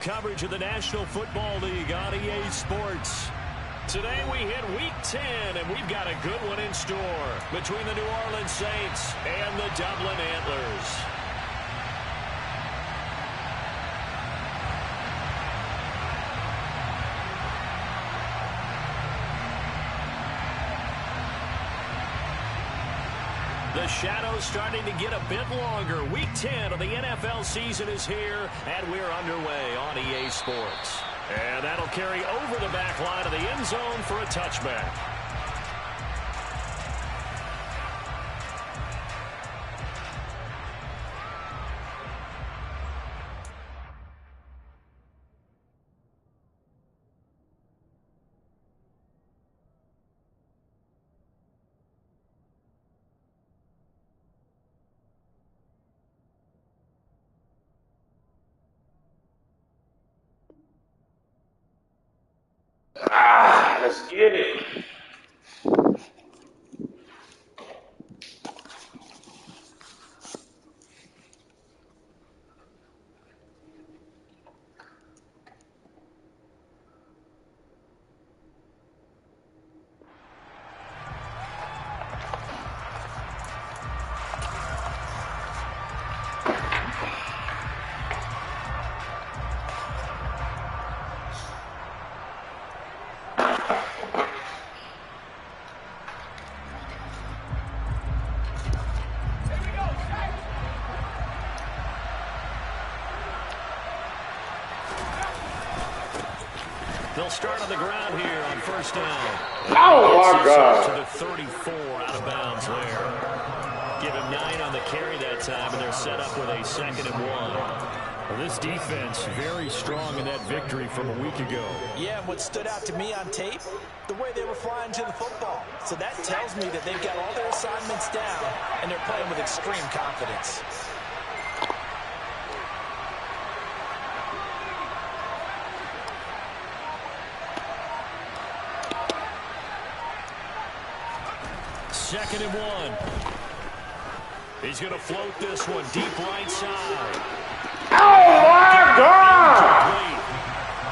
Coverage of the National Football League on EA Sports. Today we hit Week 10, and we've got a good one in store between the New Orleans Saints and the Dublin Antlers. The shadow's starting to get a bit longer. Week 10 of the NFL season is here, and we're underway on EA Sports. And that'll carry over the back line of the end zone for a touchback. Let's get it. They'll start on the ground here on first down. Oh, my God. To the 34 out of bounds there. Give him 9 on the carry that time, and they're set up with a 2nd and 1. Well, this defense very strong in that victory from a week ago. Yeah, and what stood out to me on tape, the way they were flying to the football. So that tells me that they've got all their assignments down, and they're playing with extreme confidence. Second and 1. He's going to float this one deep right side. Oh, my God!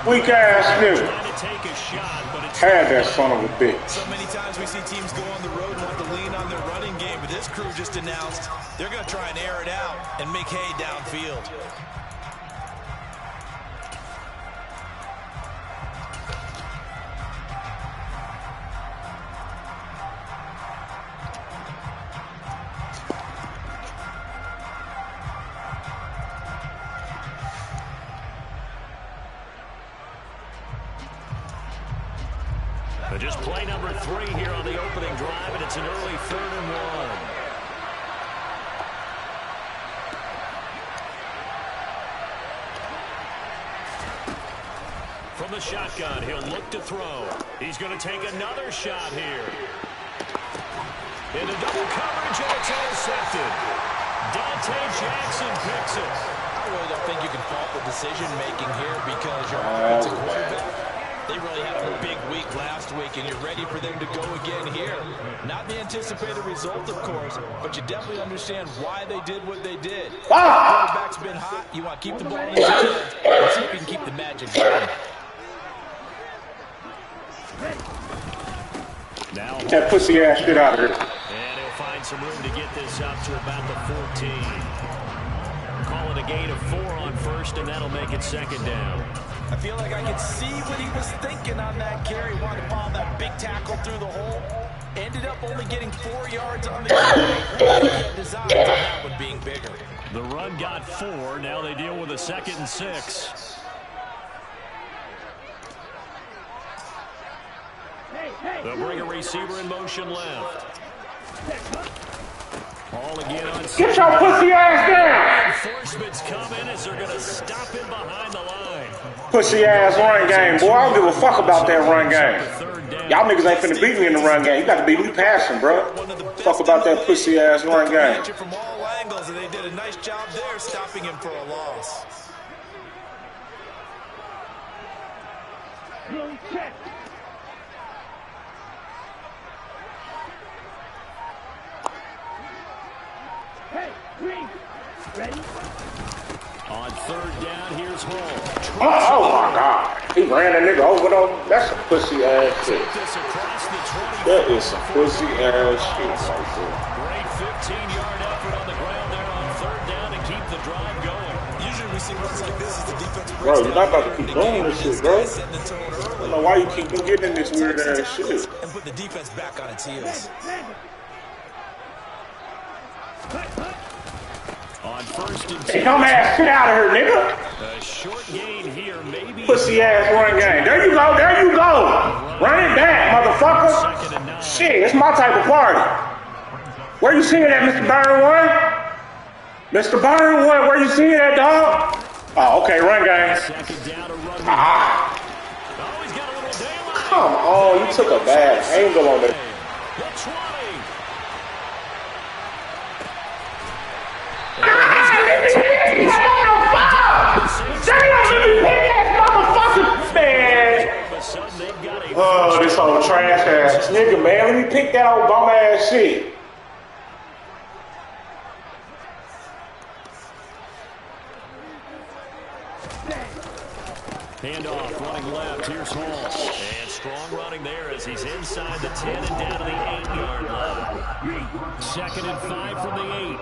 Weak ass nigga. Trying to take a shot, but it's had that son of a bitch. So many times we see teams go on the road and want to lean on their running game, but this crew just announced they're going to try and air it out and make hay downfield. Just play number 3 here on the opening drive, and it's an early 3rd and 1. From the shotgun, he'll look to throw. He's going to take another shot here. Into double coverage, and it's intercepted. Dante Jackson picks it. I really don't think you can fault the decision-making here because your offensive quarterback, they really had a big week last week, and you're ready for them to go again here. Not the anticipated result, of course, but you definitely understand why they did what they did. The quarterback's been hot. You want to keep the ball in his hands and see if you can keep the magic going. Now, Get that pussy ass shit out of here. And he'll find some room to get this up to about the 14. Call it a gain of 4 on first, and that'll make it 2nd down. I feel like I could see what he was thinking on that carry. Wanted to follow that big tackle through the hole. Ended up only getting 4 yards on the carry. He had designed on that one being bigger. The run got 4. Now they deal with a 2nd and 6. They'll bring a receiver in motion left. All again on. Get your pussy ass down! Reinforcements come in as they're going to stop him behind the line. Pussy ass run game, boy. I don't give a fuck about that run game. Y'all niggas ain't finna beat me in the run game. You got to beat me passing, bro. Fuck about that pussy ass run game. From all angles, and they did a nice job there stopping him for a loss. On third down. Here's Hall. Oh my God. He ran a nigga over though. That's some pussy ass shit. That is some pussy ass shit right there. Great 15-yard effort on the ground there on third down to keep the drive going. Usually we see runs like this as the defense. Bro, you're not about to keep doing this shit, bro. I don't know why you keep getting in this weird ass shit. And put the defense back on its heels. On first and 10. Hey, dumb ass, get out of here, nigga. A short gain here, maybe. Pussy ass run game. There you go, there you go. Run it back, motherfucker. Shit, it's my type of party. Where you seeing that, Mr. Byron One? Mr. Byron One, where you seeing that, dog? Oh, okay, run game. Ah. Come on, you took a bad angle on it. Oh, this old trash ass nigga, man. Let me pick that old bum ass shit. Handoff, running left. Here's Hall. And strong running there as he's inside the 10 and down to the 8-yard line. Second and 5 from the 8.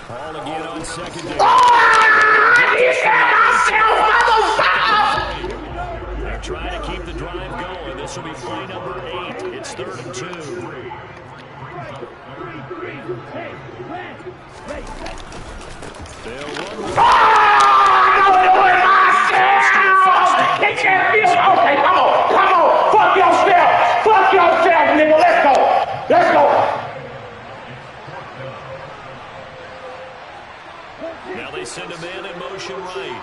Hall again on second down. They're trying to keep the drive going. This will be play number 8. It's 3rd and 2. They'll run with Okay, come on. Fuck yourself, nigga. Let's go. Now they send a man in motion right.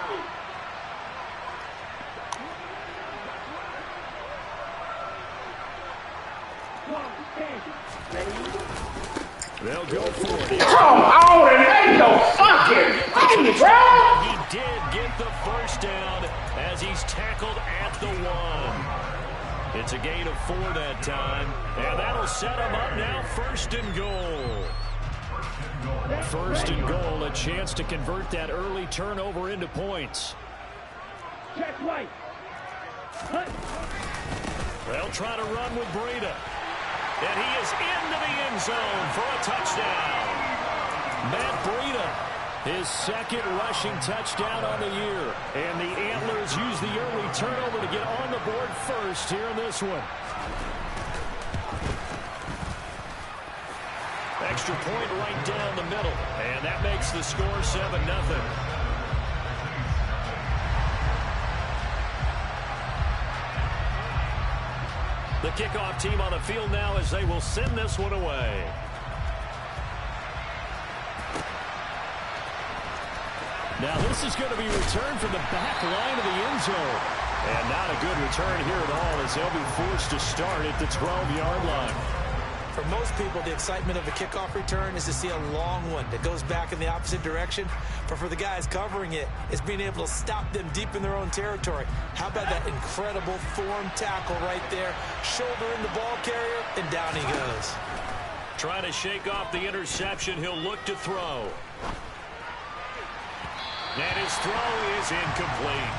They'll go for it. Come on and make no fucking money, bro. He did get the first down as he's tackled at the 1. It's a gain of 4 that time, and that'll set him up now 1st and goal. 1st and goal, a chance to convert that early turnover into points. They'll try to run with Breida. And he is into the end zone for a touchdown. Matt Breida, his 2nd rushing touchdown on the year. And the Antlers use the early turnover to get on the board first here in this one. Extra point right down the middle. And that makes the score 7-0. The kickoff team on the field now as they will send this one away. Now this is going to be returned from the back line of the end zone. And not a good return here at all as they'll be forced to start at the 12-yard line. For most people, the excitement of a kickoff return is to see a long one that goes back in the opposite direction. But for the guys covering it, it's being able to stop them deep in their own territory. How about that incredible form tackle right there? Shoulder in the ball carrier, and down he goes. Trying to shake off the interception. He'll look to throw. And his throw is incomplete.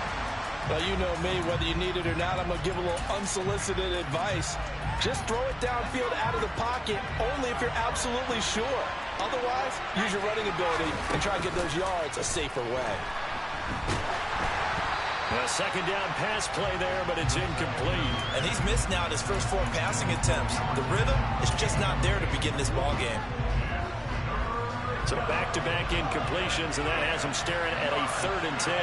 Well, you know me, whether you need it or not, I'm going to give a little unsolicited advice. Just throw it downfield out of the pocket, only if you're absolutely sure. Otherwise, use your running ability and try to get those yards a safer way. A 2nd down pass play there, but it's incomplete. And he's missed now at his first 4 passing attempts. The rhythm is just not there to begin this ball game. So back-to-back incompletions, and that has him staring at a 3rd and 10.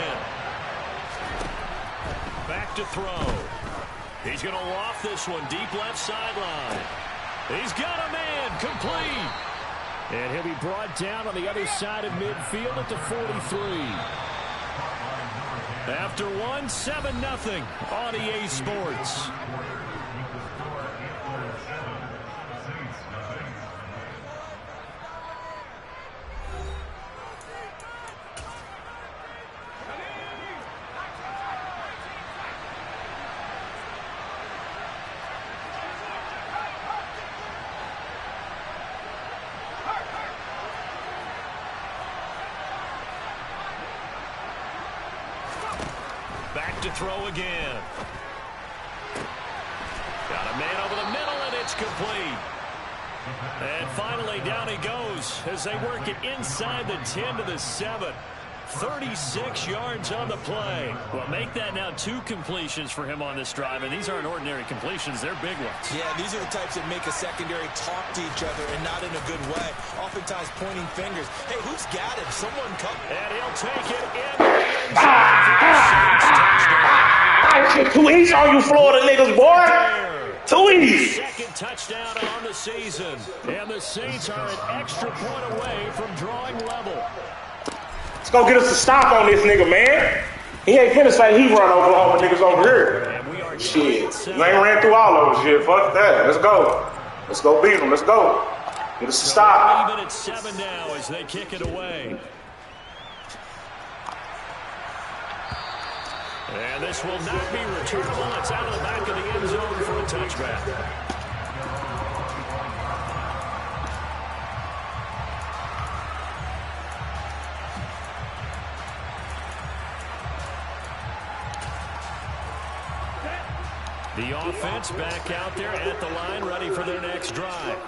Back to throw. He's going to loft this one deep left sideline. He's got a man complete. And he'll be brought down on the other side of midfield at the 43. After 1, 7-0 on EA Sports. to throw again. Got a man over the middle, and it's complete. And finally, down he goes as they work it inside the 10 to the 7. 36 yards on the play. Well, make that now 2 completions for him on this drive, and these aren't ordinary completions. They're big ones. Yeah, these are the types that make a secondary talk to each other, and not in a good way. Oftentimes pointing fingers. Hey, who's got him? Someone come. And he'll take it in the end zone for the Saints touchdown. Too easy on you Florida niggas, boy. Too easy. Second touchdown on the season. And the Saints are an extra point away from drawing level. Let's go get us a stop on this nigga, man. He ain't finna say he run Oklahoma niggas over here. Shit. You ain't ran through all of them shit. Fuck that. Let's go. Let's go beat them. Let's go. Get us a stop. Even at 7 now as they kick it away. And this will not be returnable. It's out of the back of the end zone for a touchback. The offense back out there at the line, ready for their next drive.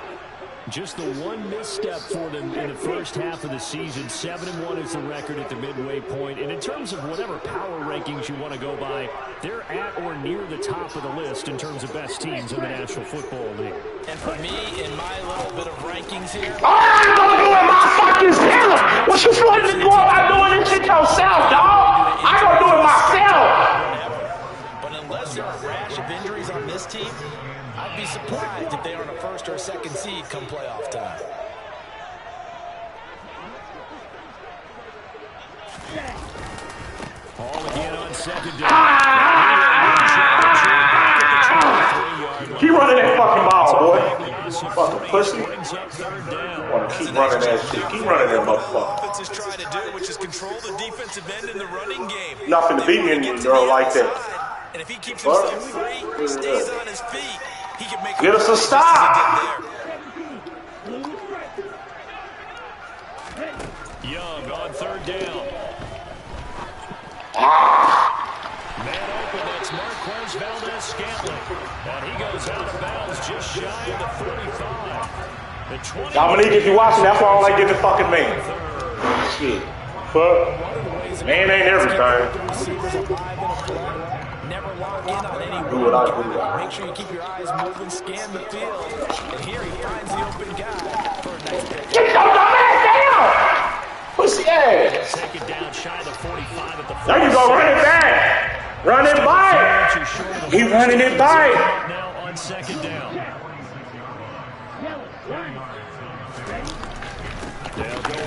Just the one misstep for them in the first half of the season. 7-1 is the record at the midway point. And in terms of whatever power rankings you want to go by, they're at or near the top of the list in terms of best teams in the National Football League. And for me, in my little bit of rankings here, I'm gonna do it my fucking self. What you supposed to do about doing this shit yourself, dog? I gonna do it myself. but unless there are a rash of injuries on this team, I'd be surprised if they aren't a first or a second seed come playoff time. Ball again on second down. Keep running that fucking ball, boy. Fucking pussy. Brings up third down. Wanna keep running that shit. Keep running that motherfucker. Offense is trying to do, which is control the defensive end in the running game. Nothing to beat me in a girl like that. And if he keeps himself free, stays on his feet, he can make Get us a stop. Young on third down. Man open, that's Marquez Valdez-Scantling. And he goes out of bounds just shy of the 45. The 20. Dominique, if you watching, that's why I don't like getting the fucking man. Shit. Fuck. Man ain't everything. Never lock in on any Do what I do. Make sure you keep your eyes moving, scan the field. And here he finds the open guy for a nice pick. Get your dumb ass down! Pussy ass. Take it down shy of the 45 at the 46. There you go, run it back. Run it by. He running it by. Now on second down.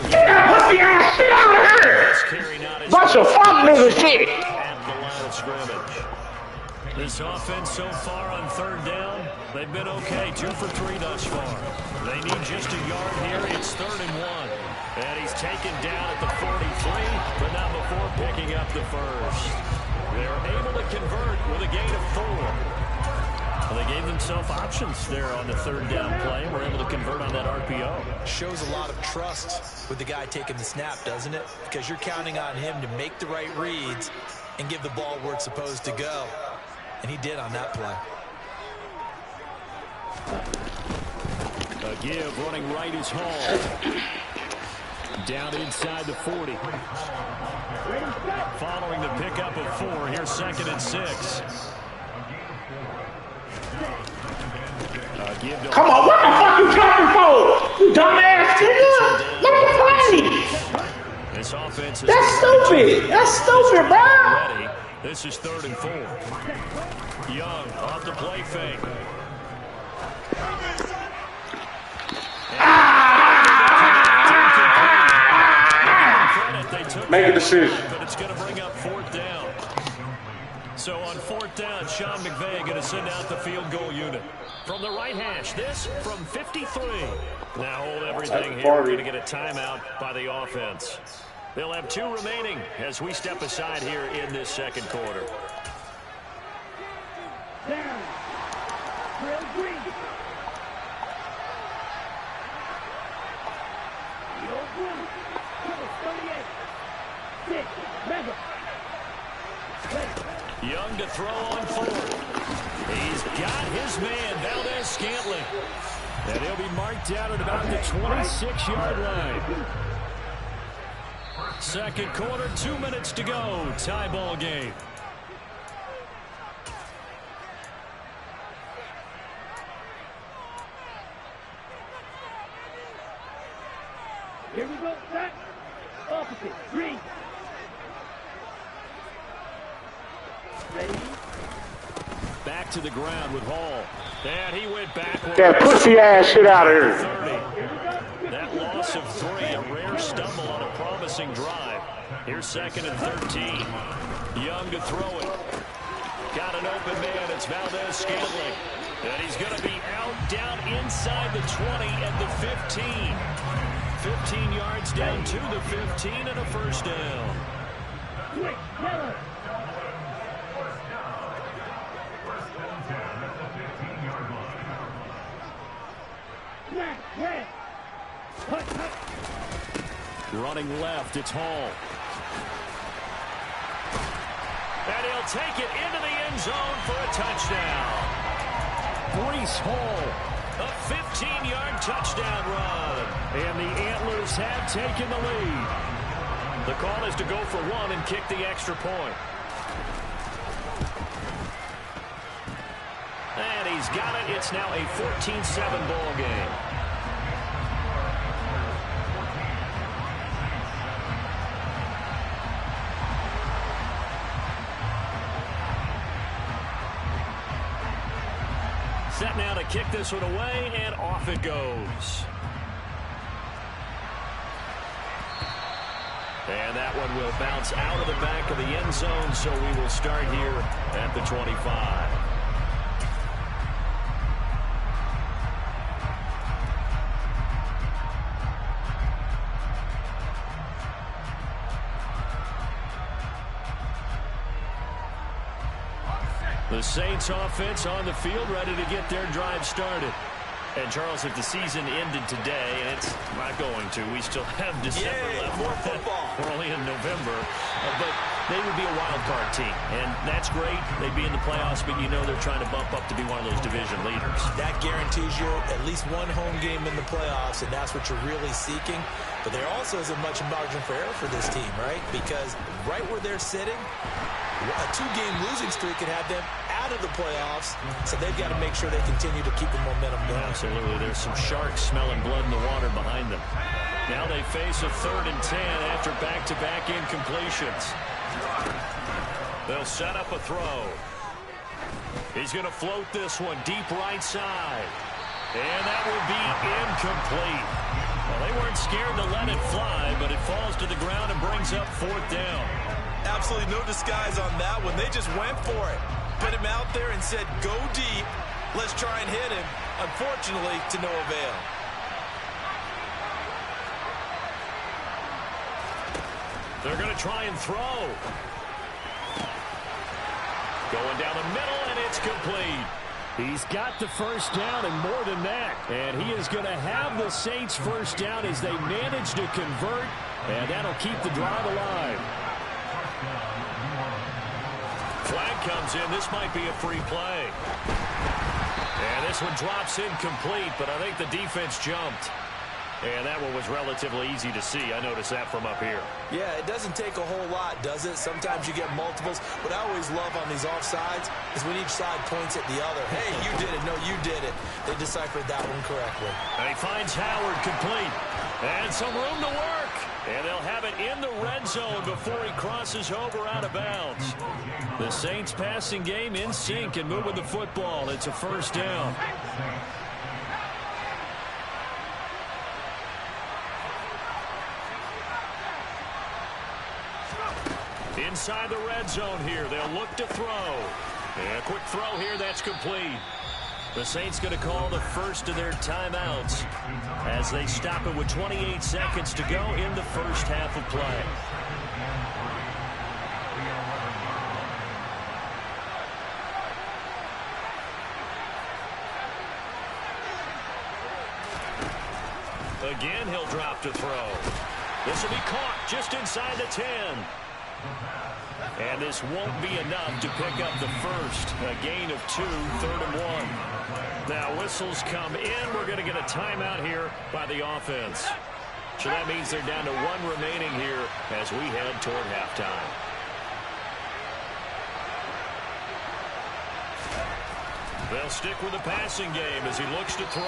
Get that pussy ass shit out of here. Bunch of fuck nigga shit. At the line of scrimmage. This offense so far on third down, they've been okay. 2 for 3 thus far. They need just a yard here. It's 3rd and 1. And he's taken down at the 43, but not before picking up the first. They're able to convert with a gain of 4. Well, they gave themselves options there on the third down play and were able to convert on that RPO. Shows a lot of trust with the guy taking the snap, doesn't it? Because you're counting on him to make the right reads and give the ball where it's supposed to go. And he did on that play. A give running right is Hall. Down inside the 40. Following the pickup of 4, here's 2nd and 6. Come on, what the fuck you jumping for? You dumbass nigga. Let me play. This offense is That's stupid. That's stupid, bro. ready. This is 3rd and 4. Young off the play fake. Make a decision. But it's going to bring up 4th down. So on 4th down, Sean McVay going to send out the field goal unit. From the right hash, this from 53. Now hold everything here. We're going to get a timeout by the offense. They'll have 2 remaining as we step aside here in this 2nd quarter. Young to throw on fourth. He's got his man, Valdez-Scantling. And he'll be marked out at about the 26-yard line. Second quarter, 2 minutes to go. Tie ball game. Here we go, set. Opposite, green. Ready? Back to the ground with Hall. And he went backward. That pussy ass shit out of here. 30. That loss of 3, a rare stumble on a promising drive. Here's 2nd and 13. Young to throw it. Got an open man. It's Valdez-Scantling. And he's going to be out down inside the 20 at the 15. 15 yards down to the 15 and a first down. Quick, yellow. Red. Cut. Running left, it's Hall. And he'll take it into the end zone for a touchdown. Breece Hall, a 15-yard touchdown run. And the Antlers have taken the lead. The call is to go for 1 and kick the extra point. And he's got it. It's now a 14-7 ball game. Set now to kick this one away, and off it goes. And that one will bounce out of the back of the end zone, so we will start here at the 25. The Saints offense on the field, ready to get their drive started. And, Charles, if the season ended today, and it's not going to, we still have December left. More football. We're only in November. But they would be a wild card team. And that's great. They'd be in the playoffs, but you know they're trying to bump up to be one of those division leaders. That guarantees you at least one home game in the playoffs, and that's what you're really seeking. But there also isn't much margin for error for this team, right? Because right where they're sitting, a 2-game losing streak could have them out of the playoffs, so they've got to make sure they continue to keep the momentum going. Absolutely. There's some sharks smelling blood in the water behind them. Now they face a 3rd and 10 after back-to-back incompletions. They'll set up a throw. He's going to float this one deep right side. And that will be incomplete. Well, they weren't scared to let it fly, but it falls to the ground and brings up 4th down. Absolutely no disguise on that one. They just went for it. Put him out there and said, go deep. Let's try and hit him. Unfortunately, to no avail. They're going to try and throw. Going down the middle, and it's complete. He's got the first down and more than that. And he is going to have the Saints first down as they manage to convert. And that'll keep the drive alive. Flag comes in. This might be a free play. And this one drops incomplete, but I think the defense jumped. And that one was relatively easy to see. I noticed that from up here. Yeah, it doesn't take a whole lot, does it? Sometimes you get multiples. What I always love on these offsides is when each side points at the other. Hey, you did it. No, you did it. They deciphered that one correctly. And he finds Howard complete. And some room to work. And they'll have it in the red zone before he crosses over out of bounds. The Saints passing game in sync and moving the football. It's a first down. Inside the red zone here. They'll look to throw. And a quick throw here. That's complete. The Saints going to call the first of their timeouts as they stop it with 28 seconds to go in the first half of play. Again, he'll drop to throw. This will be caught just inside the 10. And this won't be enough to pick up the first. A gain of 2, 3rd and 1. Now whistles come in. We're going to get a timeout here by the offense. So that means they're down to 1 remaining here as we head toward halftime. They'll stick with the passing game as he looks to throw.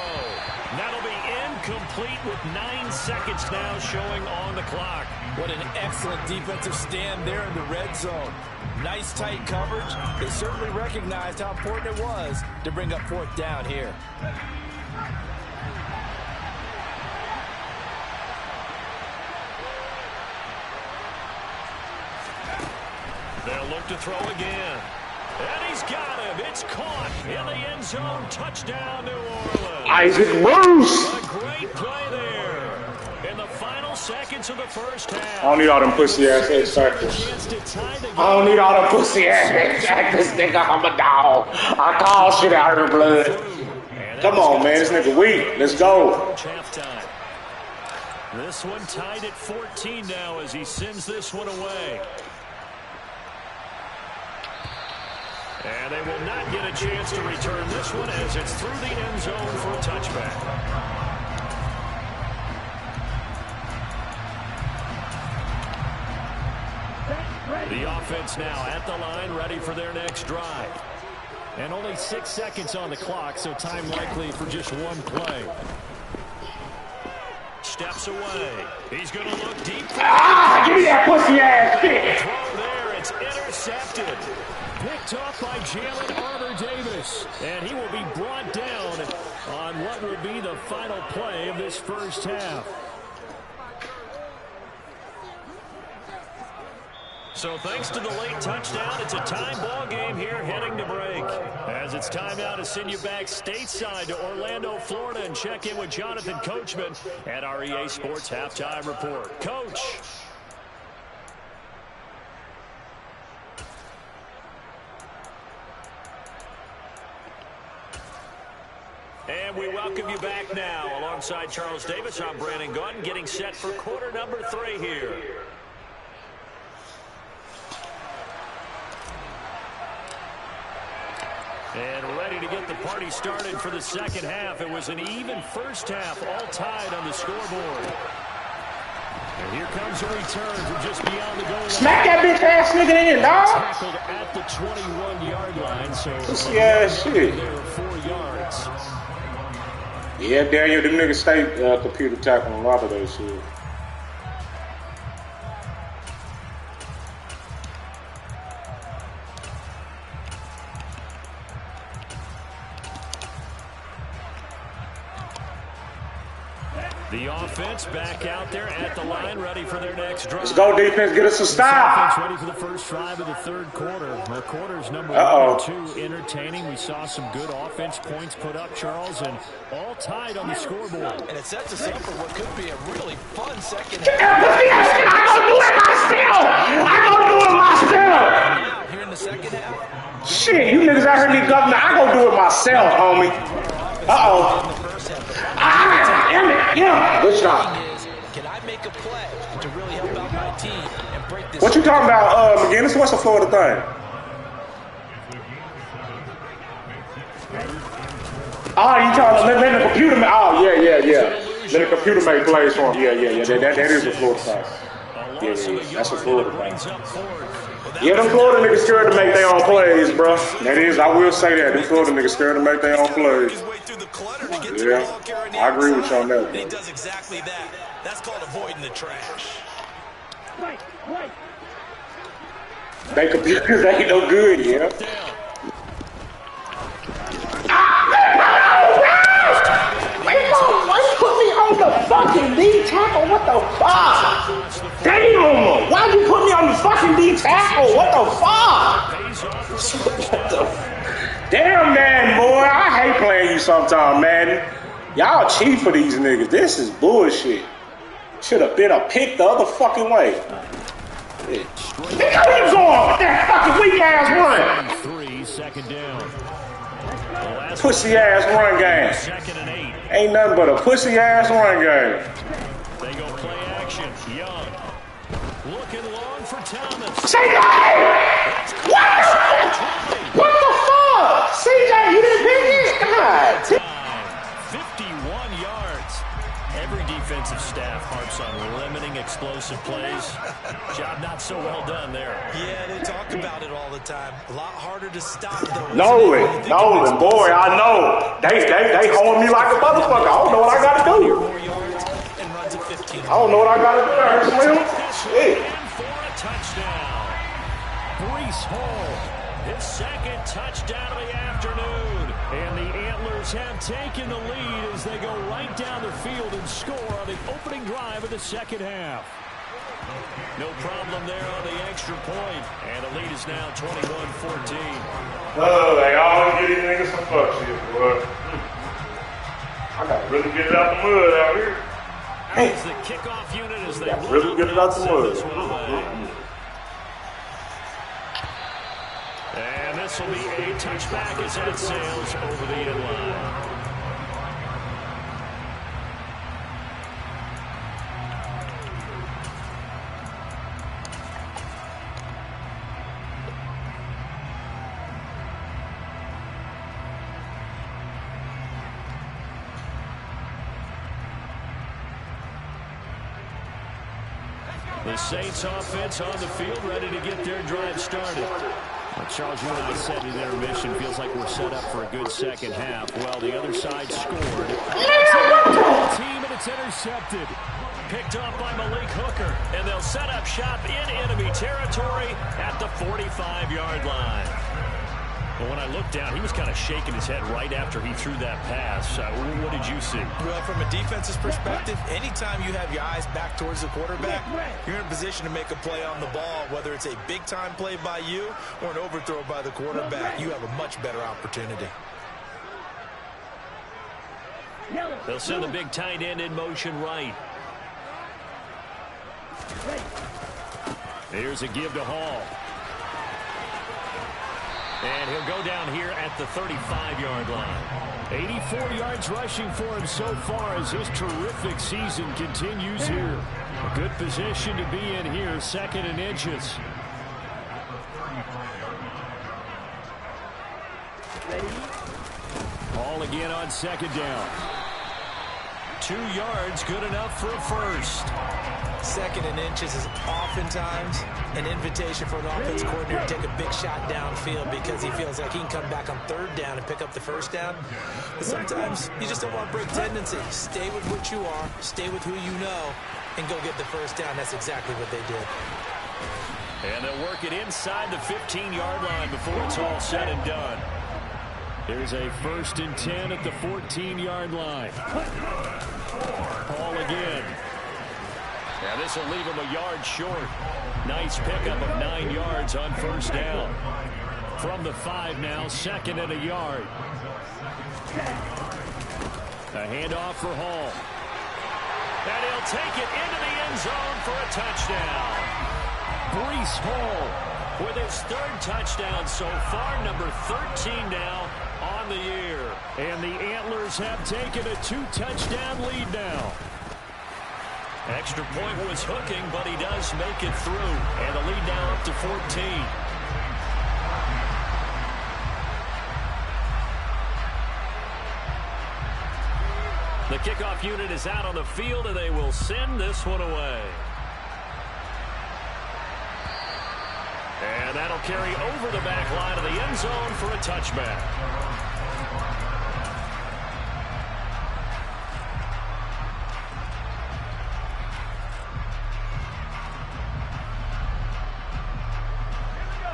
That'll be incomplete with 9 seconds now showing on the clock. What an excellent defensive stand there in the red zone. Nice tight coverage. They certainly recognized how important it was to bring up 4th down here. They'll look to throw again. And he's got him. It's caught in the end zone. Touchdown, New Orleans. Isaac Bruce. A great play there. In the final seconds of the first half. I don't need all them pussy ass X factors. I don't need all them pussy ass X factors, nigga. I'm a dog. I call shit out of her blood. Come on, man. This nigga weak. Let's go. This one tied at 14 now as he sends this one away. And they will not get a chance to return this one as it's through the end zone for a touchback. The offense now at the line, ready for their next drive. And only 6 seconds on the clock, so time likely for just one play. Steps away. He's going to look deep. Give me that pussy ass shit. Throw there. It's intercepted. Picked off by Jalen Armour-Davis. And he will be brought down on what will be the final play of this first half. So thanks to the late touchdown, it's a time ball game here heading to break. As it's time now to send you back stateside to Orlando, Florida, and check in with Jonathan Coachman at our EA Sports Halftime Report. Coach. And we welcome you back now. Alongside Charles Davis, I'm Brandon Gunn, getting set for quarter number 3 here. And ready to get the party started for the second half. It was an even first half, all tied on the scoreboard. And here comes a return from just beyond the goal line. Smack that bitch ass nigga in, dog. Tackled at the 21-yard line, so yeah, shit. There 4 yards. Yeah, Daniel, them niggas stay computer tackling a lot of those shit. The offense back out there at the line, ready for their next drive. Let's go, defense. Get us a stop. Ready for the first drive of the third quarter. Well, quarters number 1 and 2 entertaining. We saw some good offense points put up, Charles, and all tied on the scoreboard. And it sets us up for what could be a really fun second half. I gonna do it myself. Here in the second half. Shit, you niggas out here need governor. I gonna do it myself, homie. Yeah, good shot. Can I make a play to really help out my team and break this? What you talking about, McGinnis? What's the Florida thing? Oh, you talking about let the computer make? Oh, yeah. Let the computer make plays for him. Yeah. That is a Florida thing. Yeah. That's a Florida thing. Yeah, them Florida niggas scared to make their own plays, bro. That is, I will say that. Them Florida niggas scared to make their own plays. Yeah, I agree with you on that. He does exactly that. That's called avoiding the trash. They computers ain't no good, yeah. Why you put me on the fucking D tackle? What the fuck? Damn! Why you put me on the fucking D tackle? What the fuck? Damn, man, boy. I hate playing you sometime, man. Y'all cheat for these niggas. This is bullshit. Should have been a pick the other fucking way. Look how you going with that fucking weak ass run. 3, second down. Pussy ass run game. Ain't nothing but a pussy ass run game. They go play action. Young. Second long for Thomas. CJ! What the fuck? CJ, you didn't pick it? God. 51 yards. Every defensive staff harps on limiting explosive plays. Job not so well done there. Yeah, they talk about it all the time. A lot harder to stop, though. Nolan, boy, I know. They hold me like a motherfucker. I don't know what I got to do. 4 yards and runs at 15. I don't know what I got to do there, Slim. Shit. For a touchdown. Breece Hall, his second touchdown of the afternoon. And the Antlers have taken the lead as they go right down the field and score on the opening drive of the second half. No problem there on the extra point. And the lead is now 21-14. Oh, they always get these niggas some fuck shit, boy. I got to really get it out the mud out here. As the kickoff unit as they really get it out the mud. And this will be a touchback as that sails over the end line. The Saints offense on the field, ready to get their drive started. Charles, you and I said in intermission, feels like we're set up for a good second half. Well, the other side scored. Team, and it's intercepted. Picked off by Malik Hooker, and they'll set up shop in enemy territory at the 45-yard line. But when I looked down, he was kind of shaking his head right after he threw that pass. What did you see? Well, from a defense's perspective, anytime you have your eyes back towards the quarterback, you're in a position to make a play on the ball, whether it's a big-time play by you or an overthrow by the quarterback. You have a much better opportunity. They'll send the big tight end in motion right. Here's a give to Hall. And he'll go down here at the 35-yard line. 84 yards rushing for him so far as his terrific season continues here. A good position to be in here, second and inches. Ball again on second down. 2 yards, good enough for a first. Second and inches is oftentimes an invitation for an offense coordinator to take a big shot downfield because he feels like he can come back on third down and pick up the first down. But sometimes you just don't want to break tendency. Stay with what you are, stay with who you know, and go get the first down. That's exactly what they did. And they'll work it inside the 15-yard line before it's all said and done. There's a 1st and 10 at the 14-yard line. Ball again. And this will leave him a yard short. Nice pickup of 9 yards on first down. From the 5 now, second and a yard. A handoff for Hall. And he'll take it into the end zone for a touchdown. Breece Hall with his 3rd touchdown so far, number 13 now on the year. And the Antlers have taken a 2-touchdown lead now. Extra point was hooking, but he does make it through. And the lead now up to 14. The kickoff unit is out on the field, and they will send this one away. And that'll carry over the back line of the end zone for a touchback.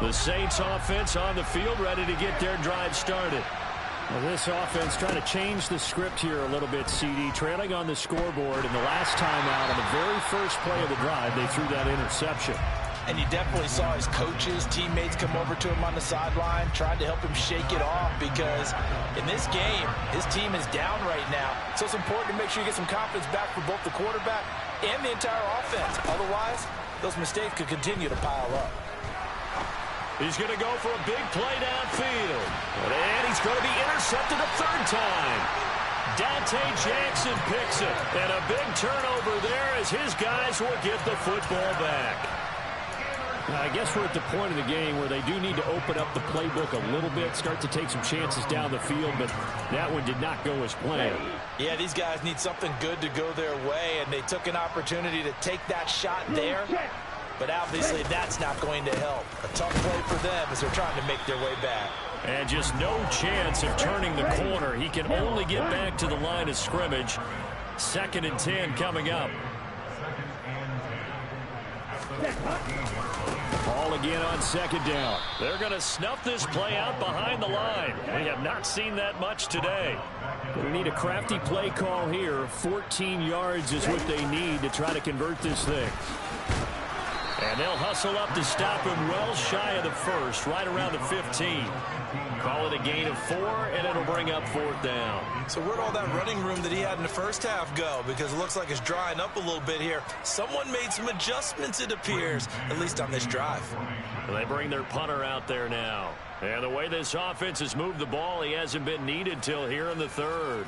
The Saints offense on the field, ready to get their drive started. Well, this offense trying to change the script here a little bit, CD. Trailing on the scoreboard, and the last time out on the very first play of the drive, they threw that interception. And you definitely saw his coaches, teammates come over to him on the sideline, trying to help him shake it off because in this game, his team is down right now. So it's important to make sure you get some confidence back for both the quarterback and the entire offense. Otherwise, those mistakes could continue to pile up. He's going to go for a big play downfield. And he's going to be intercepted a 3rd time. Dante Jackson picks it. And a big turnover there as his guys will get the football back. I guess we're at the point of the game where they do need to open up the playbook a little bit, start to take some chances down the field, but that one did not go as planned. Yeah, these guys need something good to go their way, and they took an opportunity to take that shot there, but obviously that's not going to help. A tough play for them as they're trying to make their way back. And just no chance of turning the corner. He can only get back to the line of scrimmage. 2nd and 10 coming up. Ball again on 2nd down. They're going to snuff this play out behind the line. We have not seen that much today. We need a crafty play call here. 14 yards is what they need to try to convert this thing. And they'll hustle up to stop him well shy of the first, right around the 15. Call it a gain of 4, and it'll bring up 4th down. So where'd all that running room that he had in the first half go? Because it looks like it's drying up a little bit here. Someone made some adjustments, it appears, at least on this drive. They bring their punter out there now. And the way this offense has moved the ball, he hasn't been needed till here in the 3rd.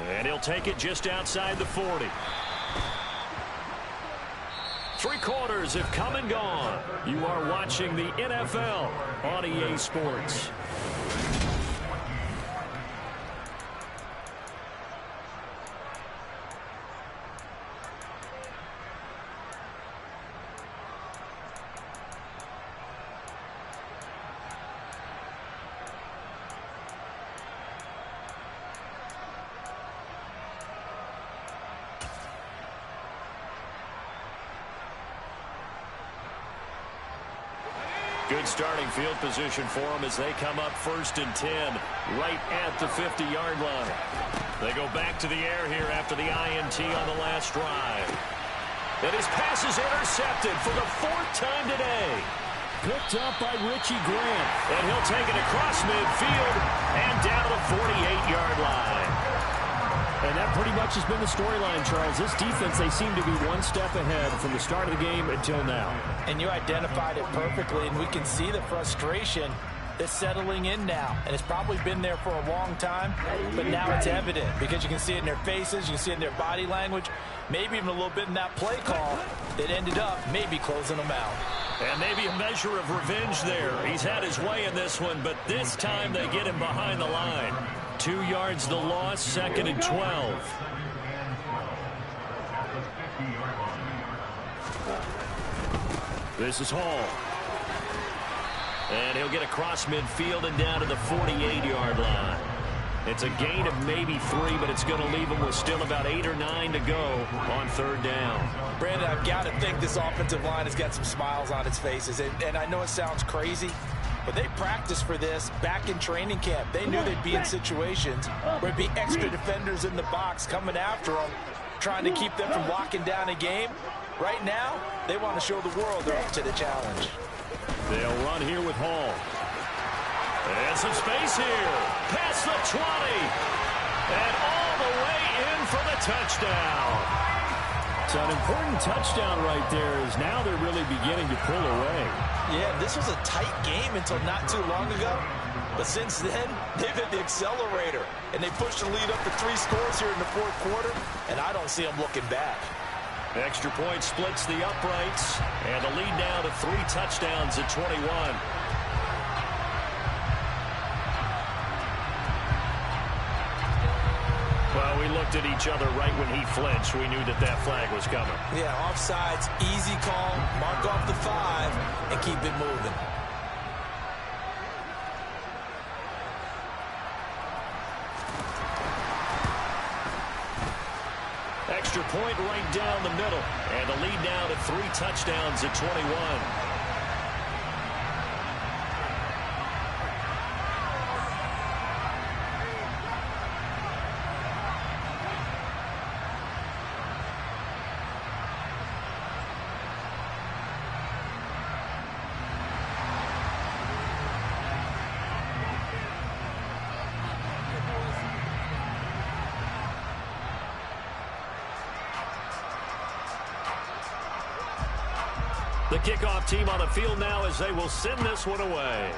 And he'll take it just outside the 40. 3 quarters have come and gone. You are watching the NFL on EA Sports. Good starting field position for them as they come up 1st and 10 right at the 50-yard line. They go back to the air here after the INT on the last drive. And his pass is intercepted for the 4th time today. Picked up by Richie Grant. And he'll take it across midfield and down to the 48-yard line. And that pretty much has been the storyline, Charles. This defense, they seem to be one step ahead from the start of the game until now. And you identified it perfectly, and we can see the frustration that's settling in now. And it's probably been there for a long time, but now it's evident because you can see it in their faces, you can see it in their body language, maybe even a little bit in that play call that ended up maybe closing them out. And maybe a measure of revenge there. He's had his way in this one, but this time they get him behind the line. 2 yards the loss, 2nd and 12. This is Hall. And he'll get across midfield and down to the 48-yard line. It's a gain of maybe 3, but it's going to leave him with still about 8 or 9 to go on 3rd down. Brandon, I've got to think this offensive line has got some smiles on its faces. And I know it sounds crazy, but they practiced for this back in training camp. They knew they'd be in situations where there'd be extra defenders in the box coming after them, trying to keep them from locking down a game. Right now, they want to show the world they're up to the challenge. They'll run here with Hall. And some space here. Past the 20. And all the way in for the touchdown. So an important touchdown right there is now they're really beginning to pull away. Yeah, this was a tight game until not too long ago. But since then, they've hit the accelerator. And they pushed the lead up to 3 scores here in the 4th quarter. And I don't see them looking back. Extra point splits the uprights. And the lead now to 3 touchdowns at 21. Well, we looked at each other right when he flinched. We knew that that flag was coming. Yeah, offsides, easy call, mark off the 5, and keep it moving. Extra point right down the middle. And the lead now to 3 touchdowns at 21. The kickoff team on the field now as they will send this one away.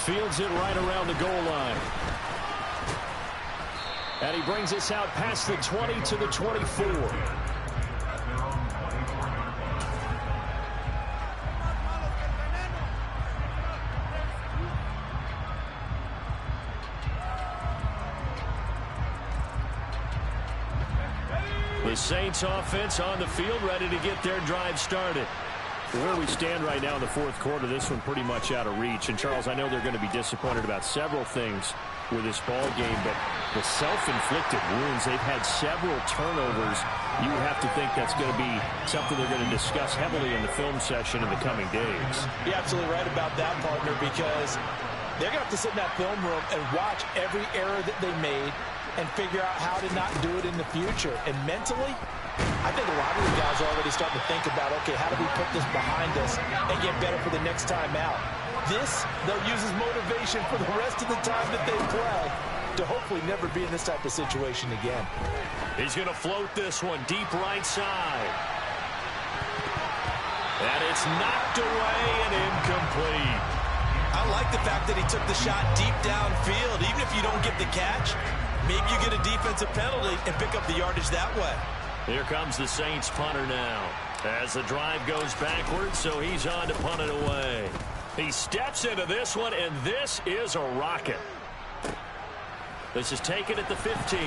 Fields it right around the goal line. And he brings us out past the 20 to the 24. The Saints offense on the field, ready to get their drive started. Where we stand right now in the fourth quarter, this one pretty much out of reach. And, Charles, I know they're going to be disappointed about several things with this ball game, but the self-inflicted wounds, they've had several turnovers. You have to think that's going to be something they're going to discuss heavily in the film session in the coming days. You're absolutely right about that, partner, because they're going to have to sit in that film room and watch every error that they made and figure out how to not do it in the future. And mentally, I think a lot of the guys are already starting to think about, okay, how do we put this behind us and get better for the next time out? This, they'll use as motivation for the rest of the time that they play to hopefully never be in this type of situation again. He's going to float this one deep right side. And it's knocked away and incomplete. I like the fact that he took the shot deep downfield. Even if you don't get the catch, maybe you get a defensive penalty and pick up the yardage that way. Here comes the Saints punter now as the drive goes backwards, so he's on to punt it away. He steps into this one, and this is a rocket. This is taken at the 15.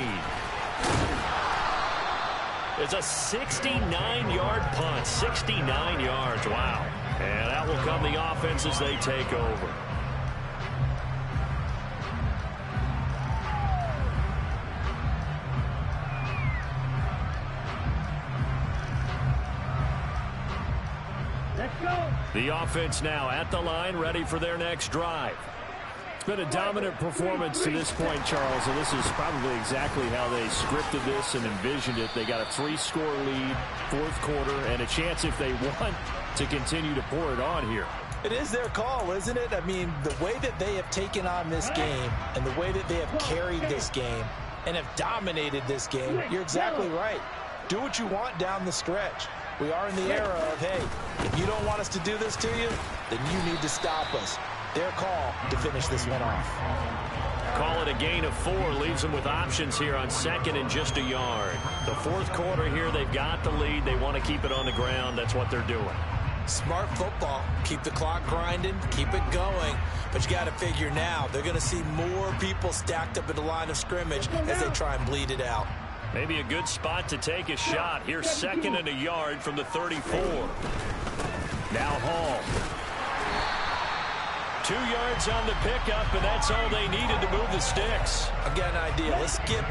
It's a 69-yard punt. 69 yards. Wow. And out will come the offense as they take over. Let's go. The offense now at the line, ready for their next drive. It's been a dominant performance to this point, Charles, and this is probably exactly how they scripted this and envisioned it. They got a 3-score lead, fourth quarter, and a chance if they want to continue to pour it on here. It is their call, isn't it? I mean, the way that they have taken on this game and the way that they have carried this game and have dominated this game, you're exactly right. Do what you want down the stretch. We are in the era of, hey, if you don't want us to do this to you, then you need to stop us. Their call to finish this one off. Call it a gain of 4, leaves them with options here on second and just a yard. The fourth quarter here, they've got the lead. They want to keep it on the ground. That's what they're doing. Smart football. Keep the clock grinding, keep it going. But you got to figure now, they're going to see more people stacked up at the line of scrimmage as they try and bleed it out. Maybe a good spot to take a shot. Here's second and a yard from the 34. Now Hall. 2 yards on the pickup, and that's all they needed to move the sticks. I've got an idea. Let's skip